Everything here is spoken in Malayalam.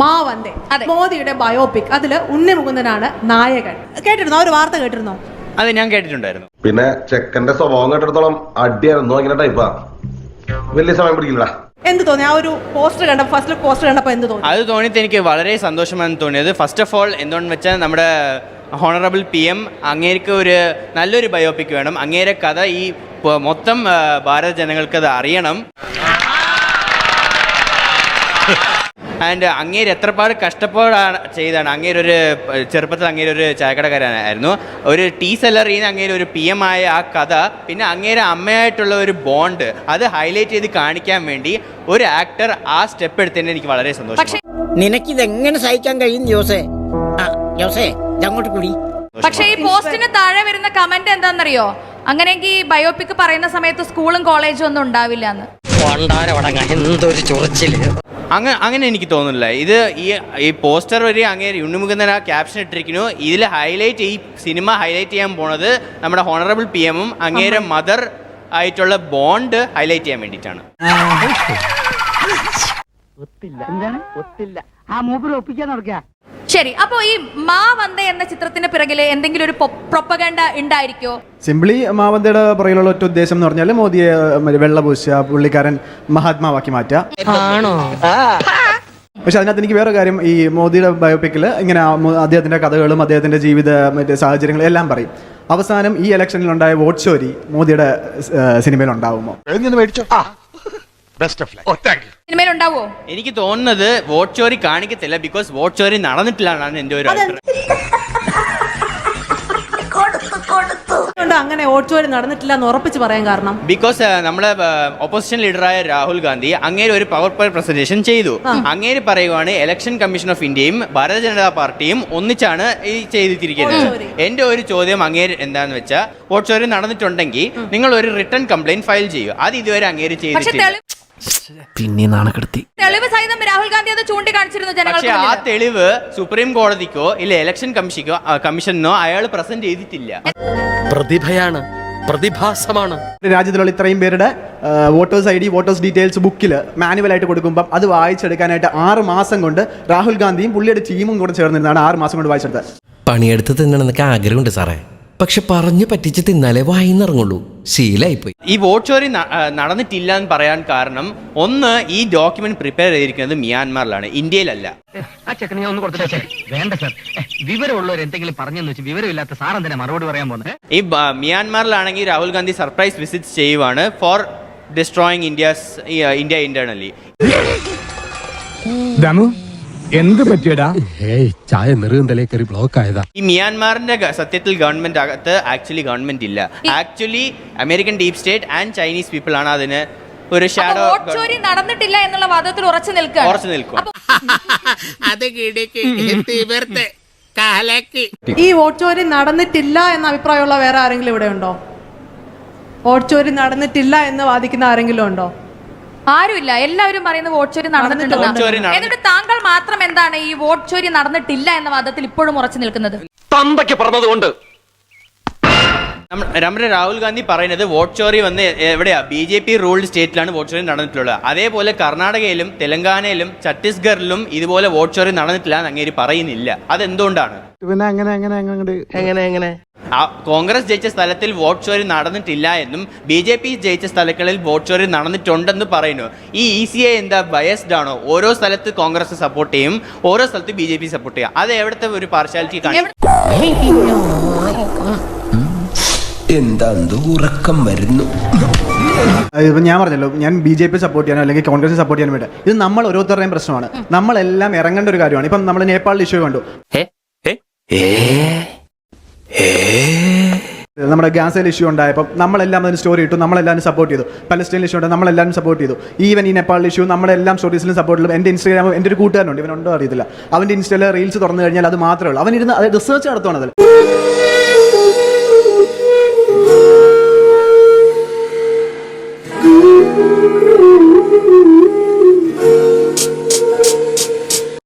മാവന്റെ മോദിയുടെ ബയോപിക്, അതില് ഉണ്ണി മുകുന്ദനാണ് നായകൻ. കേട്ടിരുന്നോ? ഒരു വാർത്ത കേട്ടിരുന്നോ? അത് ഞാൻ കേട്ടിട്ടുണ്ടായിരുന്നു. പിന്നെ ചെക്കന്റെ സ്വഭാവം കേട്ടിടത്തോളം അടിയായിരുന്നു. ഇങ്ങനെ ടൈപ്പാ, വലിയ സമയം പിടിക്കില്ല. എന്ത് തോന്നി ആ ഒരു പോസ്റ്റർ കണ്ടപ്പോൾ, ഫസ്റ്റ് ലുക്ക് പോസ്റ്റർ കണ്ടപ്പോൾ എന്ത് തോന്നി? അത് തോന്നിയിട്ട് എനിക്ക് വളരെ സന്തോഷമാണ് തോന്നിയത്. ഫസ്റ്റ് ഓഫ് ഓൾ എന്തുകൊണ്ടെന്ന് വെച്ചാൽ നമ്മുടെ ഹോണറബിൾ PM അങ്ങേർക്ക് ഒരു നല്ലൊരു ബയോപിക് വേണം. അങ്ങേരെ കഥ ഈ മൊത്തം ഭാരത ജനങ്ങൾക്ക് അത് അറിയണം. ആൻഡ് അങ്ങേര് എത്രപാട് കഷ്ടപ്പാടാണ് ചെയ്താണ്. അങ്ങേരൊരു ചെറുപ്പത്തിൽ അങ്ങേരൊരു ചായക്കടക്കാരനായിരുന്നു. ഒരു ടീ സെല്ലറിൽ നിന്ന് അങ്ങേര് ഒരു PM ആയ ആ കഥ, പിന്നെ അങ്ങേരെ അമ്മയായിട്ടുള്ള ഒരു ബോണ്ട്, അത് ഹൈലൈറ്റ് ചെയ്ത് കാണിക്കാൻ വേണ്ടി ഒരു ആക്ടർ ആ സ്റ്റെപ്പ് എടുത്തതിന് എനിക്ക് വളരെ സന്തോഷം. നിനക്കിതെങ്ങനെ സഹിക്കാൻ കഴിയും ജോസേ? ജോസേ അങ്ങോട്ട് കൂടി. പക്ഷെ ഈ പോസ്റ്റിന് താഴെ വരുന്ന കമന്റ് എന്താണെന്നറിയോ? അങ്ങനെയെങ്കിൽ ബയോപിക് പറയുന്ന സമയത്ത് സ്കൂളും കോളേജും ഒന്നും ഉണ്ടാവില്ല എന്ന്. എന്തൊരു ചൊറിച്ചില്. അങ്ങനെ എനിക്ക് തോന്നുന്നില്ല. ഇത് ഈ പോസ്റ്റർ വരെ അങ്ങേര് ഉണ്ണിമുകുന്ദൻ ആ ക്യാപ്ഷൻ ഇട്ടിരിക്കുന്നു. ഇതിൽ ഹൈലൈറ്റ്, ഈ സിനിമ ഹൈലൈറ്റ് ചെയ്യാൻ പോണത് നമ്മുടെ ഹോണറബിൾ PM-ഉം അങ്ങേരെ മദർ ആയിട്ടുള്ള ബോണ്ട് ഹൈലൈറ്റ് ചെയ്യാൻ വേണ്ടിയിട്ടാണ്. ശരി, അപ്പോ ഈ മാവന്ത എന്ന ചിത്രത്തിന് പിറകില് എന്തെങ്കിലും ഒരു പ്രൊപ്പഗണ്ട ഉണ്ടായിരിക്കോ? സിംപ്ലി മാവന്തയുടെ പുറകിലുള്ള ഒറ്റ ഉദ്ദേശം എന്ന് പറഞ്ഞാൽ മോദിയെ വെള്ളപൂശുക, പുള്ളിക്കാരൻ മഹാത്മാവാക്കി മാറ്റുക. പക്ഷെ അതിനകത്ത് എനിക്ക് വേറെ കാര്യം, ഈ മോദിയുടെ ബയോപിക്കിൽ ഇങ്ങനെ അദ്ദേഹത്തിന്റെ കഥകളും അദ്ദേഹത്തിന്റെ ജീവിത സാഹചര്യങ്ങളും എല്ലാം പറയും. അവസാനം ഈ ഇലക്ഷനിൽ ഉണ്ടായ വോട്ട് ചോരി മോദിയുടെ സിനിമയിൽ ഉണ്ടാവുമോ? സിനിമയിൽ ഉണ്ടാവോ? എനിക്ക് തോന്നുന്നത് വോട്ട് ചോരി കാണിക്കത്തില്ല. ബിക്കോസ് വോട്ട് ചോരി നടന്നിട്ടില്ല എന്നാണ് എന്റെ ഒരു അഭിപ്രായം. അങ്ങനെ വോട്ട് ചോരി നടന്നിട്ടില്ല എന്ന് ഉറപ്പിച്ച് പറയാൻ കാരണം, ബിക്കോസ് നമ്മുടെ ഓപ്പോസിഷൻ ലീഡറായ രാഹുൽ ഗാന്ധി അങ്ങേര് ഒരു പവർ പോയിന്റ് പ്രസന്റേഷൻ ചെയ്തു. അങ്ങേര് പറയുവാണ് ഇലക്ഷൻ കമ്മീഷൻ ഓഫ് ഇന്ത്യയും ഭാരതീയ ജനതാ പാർട്ടിയും ഒന്നിച്ചാണ് ഈ ചെയ്തിരിക്കുന്നത്. എന്റെ ഒരു ചോദ്യം അങ്ങേര് എന്താന്ന് വെച്ചാൽ, വോട്ട് ചോരി നടന്നിട്ടുണ്ടെങ്കിൽ നിങ്ങൾ ഒരു റിട്ടേൺ കംപ്ലൈന്റ് ഫയൽ ചെയ്യൂ. അത് ഇതുവരെ അങ്ങേര് ചെയ്തിട്ടില്ല. പിന്നെ നാണക്കെടുത്തി. തെളിവ് സഹിതം രാഹുൽ ഗാന്ധി അത് ചൂണ്ടിക്കാണിച്ചിരുന്നു ജനങ്ങൾക്ക്. പക്ഷേ ആ തെളിവ് സുപ്രീം കോടതിക്കോ ഇല്ല ഇലക്ഷൻ കമ്മീഷനോ അയാൾ പ്രസന്റ് ചെയ്തിട്ടില്ല. പ്രതിഭയാണ്, പ്രതിഭാസമാണ്. രാജ്യത്തിലുള്ള ഇത്രയും പേരുടെ വോട്ടേഴ്സ് ID, വോട്ടേഴ്സ് ഡീറ്റെയിൽസ് ബുക്കിൽ മാനുവലായിട്ട് കൊടുക്കുമ്പോൾ അത് വായിച്ചെടുക്കാനായിട്ട് 6 മാസം കൊണ്ട് രാഹുൽ ഗാന്ധിയും പുള്ളിയുടെ ടീമും കൂടെ ചേർന്നിരുന്നാണ് 6 മാസം കൊണ്ട് വായിച്ചെടുത്തത്. പണിയെടുത്ത് തിന്നണമെന്നൊക്കെ ആഗ്രഹമുണ്ട് സാറേ, പക്ഷെ പറഞ്ഞു പറ്റിച്ച് തിന്നാലേ വായിന്നിറങ്ങുള്ളൂ. ശീലായിപ്പോയി. ഈ വോട്ട് ചോരി നടന്നിട്ടില്ല എന്ന് പറയാൻ കാരണം, ഒന്ന്, ഈ ഡോക്യുമെന്റ് പ്രിപ്പയർ ചെയ്തിരിക്കുന്നത് മ്യാൻമാറിലാണ്, ഇന്ത്യയിലല്ല. വേണ്ട സർ, വിവരമുള്ളവർ എന്തെങ്കിലും പറഞ്ഞെന്ന് വെച്ച് വിവരമില്ലാത്ത സാർ എന്തിനാ മറുപടി പറയാൻ പോകുന്നത്? ഈ മ്യാൻമാറിലാണെങ്കിൽ രാഹുൽ ഗാന്ധി സർപ്രൈസ് വിസിറ്റ് ചെയ്യുവാണ് ഫോർ ഡിസ്ട്രോയിങ് ഇന്ത്യ ഇന്റേണലി. എന്ത് പറ്റിയടാ? ചായ നെറുകന്തലേ കയറി ബ്ലോക്ക് ആയതാ. ഈ മ്യാൻമാറിന്റെ സത്യത്തിൽ ഗവൺമെന്റ് അകത്ത് ആക്ച്വലി ഗവൺമെന്റ് ഇല്ല. Actually American deep state and Chinese people ആണ് അതിന് ഒരു ഷാഡോ. വോട്ട് ചോരി നടന്നിട്ടില്ല എന്നുള്ള വാദത്തിൽ ഉറച്ചു നിൽക്കും. ഈ വോട്ട് ചോരി നടന്നിട്ടില്ല എന്ന അഭിപ്രായമുള്ള വേറെ ആരെങ്കിലും ഇവിടെ ഉണ്ടോ? വോട്ട് ചോരി നടന്നിട്ടില്ല എന്ന് വാദിക്കുന്ന ആരെങ്കിലും ഉണ്ടോ? ആരുമില്ല. എല്ലാവരും പറയുന്നത് വോട്ട് ചോരി നടന്നിട്ടില്ല. എന്നിട്ട് താങ്കൾ മാത്രം എന്താണ് ഈ വോട്ട് ചോരി നടന്നിട്ടില്ല എന്ന വാദത്തിൽ ഇപ്പോഴും ഉറച്ചു നിൽക്കുന്നത്? തന്തയ്ക്ക് പറഞ്ഞതുകൊണ്ട് നമ്മുടെ രാഹുൽ ഗാന്ധി പറയുന്നത് വോട്ട് ചോറി വന്ന് എവിടെയാ? BJP റൂൾഡ് സ്റ്റേറ്റിലാണ് വോട്ട് ചോറി നടന്നിട്ടുള്ളത്. അതേപോലെ കർണാടകയിലും തെലങ്കാനയിലും ഛത്തീസ്ഗഡിലും ഇതുപോലെ വോട്ട് ചോറി നടന്നിട്ടില്ല എന്ന് അങ്ങേര് പറയുന്നില്ല. അതെന്തുകൊണ്ടാണ്? കോൺഗ്രസ് ജയിച്ച സ്ഥലത്തിൽ വോട്ട് ചോരി നടന്നിട്ടില്ല എന്നും BJP ജയിച്ച സ്ഥലങ്ങളിൽ വോട്ട് ചോരി നടന്നിട്ടുണ്ടെന്ന് പറയുന്നു. ഈ ECI എന്താ ബയസ്ഡ് ആണോ? ഓരോ സ്ഥലത്ത് കോൺഗ്രസ് സപ്പോർട്ട് ചെയ്യും, ഓരോ സ്ഥലത്ത് BJP സപ്പോർട്ട് ചെയ്യും. അത് എവിടുത്തെ ഒരു പാർഷ്യാലിറ്റി കാണിക്കും? എന്താ ഉറക്കം വരുന്നു. ഇപ്പം ഞാൻ പറഞ്ഞല്ലോ, ഞാൻ BJP സപ്പോർട്ട് ചെയ്യാനോ അല്ലെങ്കിൽ കോൺഗ്രസ് സപ്പോർട്ട് ചെയ്യാനോ വേണ്ട. ഇത് നമ്മൾ ഓരോരുത്തരുടെയും പ്രശ്നമാണ്. നമ്മളെല്ലാം ഇറങ്ങേണ്ട ഒരു കാര്യമാണ്. ഇപ്പം നമ്മൾ നേപ്പാളിൽ ഇഷ്യൂ കണ്ടു, നമ്മുടെ ഗ്യാസിൽ ഇഷ്യൂ ഉണ്ടായപ്പോൾ നമ്മളെല്ലാം അതിന് സ്റ്റോറി ഇട്ടു, നമ്മളെല്ലാവരും സപ്പോർട്ട് ചെയ്തു. പലസ്തീനിൽ ഇഷ്യൂ ഉണ്ട്, നമ്മളെല്ലാവരും സപ്പോർട്ട് ചെയ്തു. ഈവൻ ഈ നേപ്പാളിൽ ഇഷ്യൂ നമ്മളെല്ലാം സ്റ്റോറീസിലും സപ്പോർട്ട് ചെയ്തു. എൻ്റെ ഇൻസ്റ്റാഗ്രാം, എൻ്റെ ഒരു കൂട്ടുകാരനുണ്ട്, ഇവനുണ്ടോ അറിയത്തില്ല, അവൻ്റെ ഇൻസ്റ്റയിൽ റീൽസ് തുറന്നു കഴിഞ്ഞാൽ അത് മാത്രമേ ഉള്ളൂ. അവനിരുന്ന് അത് റിസർച്ച് നടത്തുവാണ് അതിൽ.